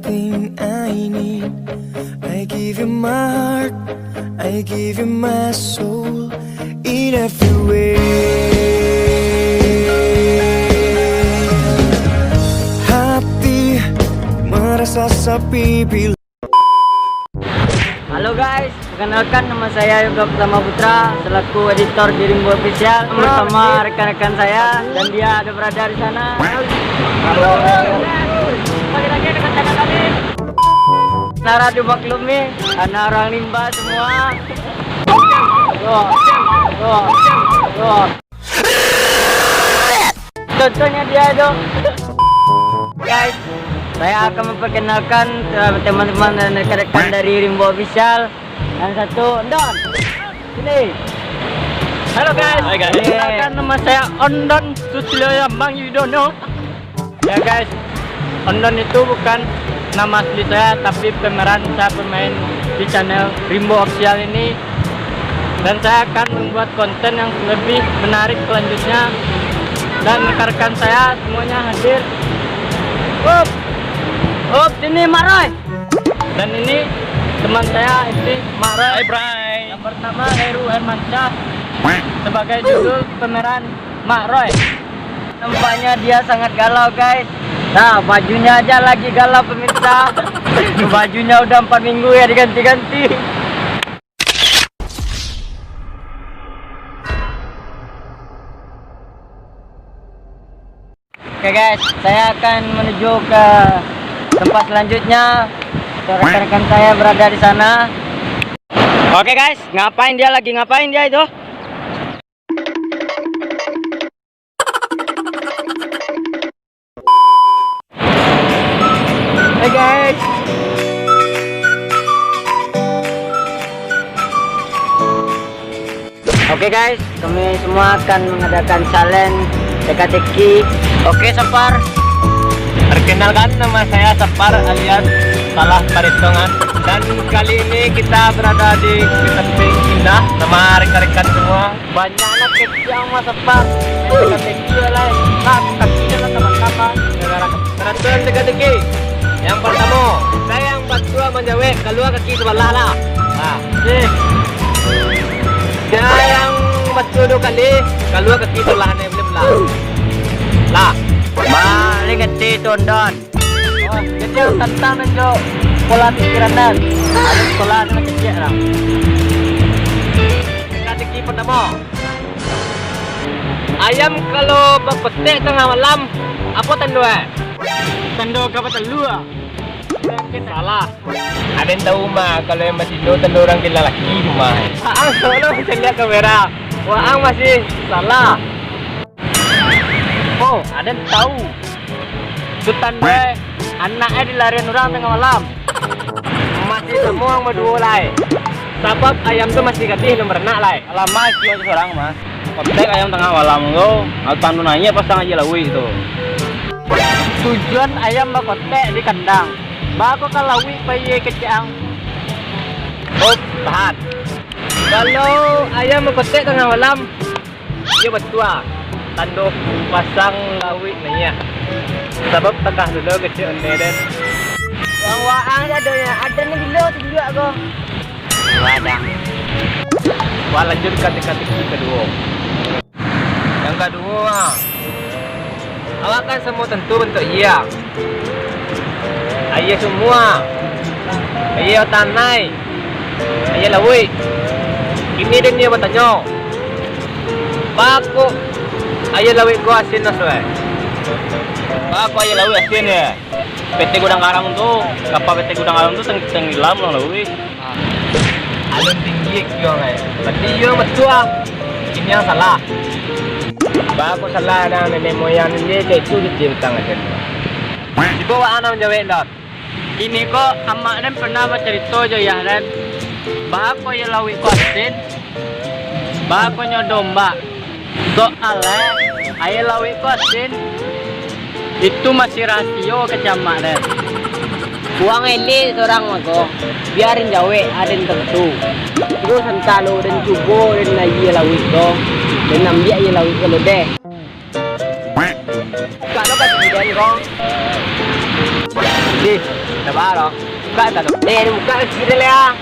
everything I need. I give you my heart, I give you my soul in every way. Hati merasa sepi bila. Halo guys, perkenalkan nama saya Yoga Pertama Putra selaku editor di Rimbo Official bersama rekan-rekan saya dan dia ada berada di sana. Halo. Kembali lagi dengan channel kami. Nara dimaklumi, anak orang limba semua. Contohnya dia itu. Guys, saya akan memperkenalkan teman-teman dan rekan-rekan dari Rimbo Official. Yang satu, Ondon. Sini. Halo guys. Hai guys. Perkenalkan nama saya Ondon Susilo Bang Yudono. Ya guys, Ondon itu bukan nama asli saya, tapi pemeran saya pemain di channel Rimbo Official ini. Dan saya akan membuat konten yang lebih menarik selanjutnya. Dan rekan-rekan saya semuanya hadir. Sini Maroy. Dan ini teman saya ini Maroy. Bray. Yang pertama Heru Hermansyah sebagai judul pemeran Maroy. Nampaknya dia sangat galau guys. Nah, bajunya aja lagi galau pemirsa. Bajunya udah 4 minggu ya diganti-ganti. Oke guys, saya akan menuju ke tempat selanjutnya. Rekan-rekan saya berada di sana. Oke guys, ngapain dia itu? Hey guys. Oke guys, kami semua akan mengadakan challenge teka-teki. Oke Sapar. Perkenalkan, nama saya Sapar alias Salah Paritongan. Dan kali ini kita berada di samping indah sama rekan-rekan semua. Banyak anak kecil sama Sapar. Teka-teki lah. Nah, kakinya lah sama-sama. Peraturan teka-teki. Yang pertama, saya yang berdua menjawab keluar kaki sebelah lah. Nah, saya yang berdua 2 kali keluar kaki sebelah ni belah. Lah. Balik kecil Tondon. Oh, kecil tentang menjo pola pikiran dan ada sekolah dengan kecil lah. Teka-teki pertama. Ayam kalau berpetik tengah malam, apa tanda? Tendo kapal telu ah. Salah. Ada yang tahu mah kalau yang masih do tanda orang gila laki mah. Ang solo bisa lihat kamera. Wah, ang masih salah. Oh, ada yang tahu. Itu tanda anaknya dilarian orang tengah malam. Masih semua yang berdua lah. Sebab ayam tu masih gatih belum berenak lah. Lama sih seorang mas. Kotek ayam tengah malam tu, altan nanya pasang aja lawi itu. Tujuan ayam bakotek di kandang. Bako kalawi paye kecang. Oh, tahan. Kalau ayam berpetik tengah malam, dia bertua. Tanduk pasang lawi nanya. Sebab tengah dulu kecil ende. Yang waang ada ya, ada nih dulu tunjuk aku. Ladang. Wah, lanjut ke teka-teki kedua. Yang kedua, awak kan semua tentu bentuk iya. Ayah semua. Ayah tanai. Ayah lawi. Ini dia bertanya. Baku ayah lawi ko asin na soe. Apa ayah lawi asin ya? PT Gudang Garam tu, kapal PT Gudang Garam tu tenggelam lah lawi. Alun tinggi kyo ngai. Berarti yo betua. Ini yang salah. Baku salah dan nenek moyang dia itu dicintang aja. Dibawa anak menjawab dot. Ini kok amak dan pernah bercerita aja ya dan bako ya lawi kuasin, bako domba. Soalnya ayah lawi kuasin itu masih rasio ke jamak dan. Uang ini seorang mago, biarin jawe ada yang tentu. Terus sentalo dan cubo dan ayah lawi to, dan ambil ayah lawi kalau deh. Kalau kasih dan kong. Di, Baru. Buka tak tu? Buka sikit ya.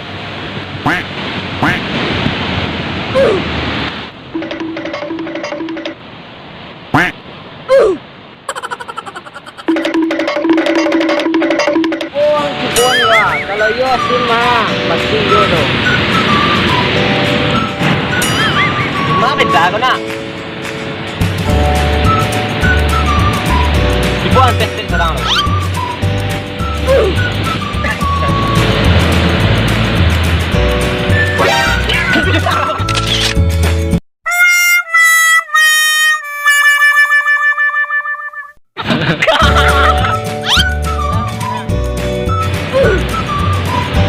Buang lah. Kalau yo sim mah pasti yo tu. Mah beda kau nak. Dibuang tes sekarang.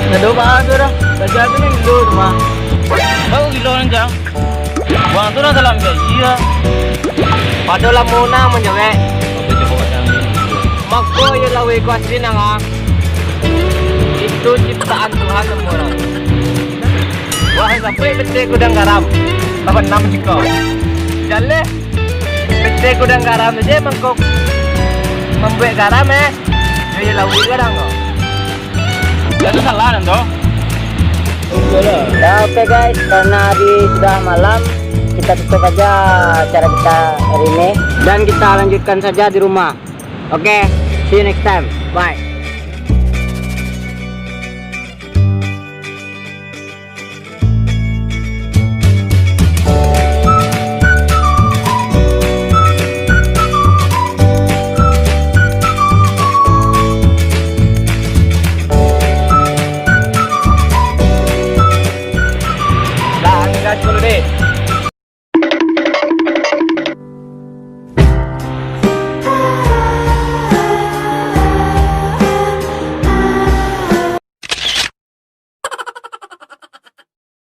Nado ba tu dah? Saja tu ni gilo tu mah. Kau gilo ni jang. Buang tu nak dalam iya. Pada lamuna menjawab. Mako yo lawi ko asli nga. Itu ciptaan Tuhan semua. Wah sampai bete gudang garam. Tapan nam jiko. Jalle. Bete gudang garam aja mangkok. Membuat garam yo lawi gadang ko. Itu salah nanti. Ya oke guys, karena sudah malam, kita tutup aja acara kita hari ini dan kita lanjutkan saja di rumah. Oke, see you next time. Bye.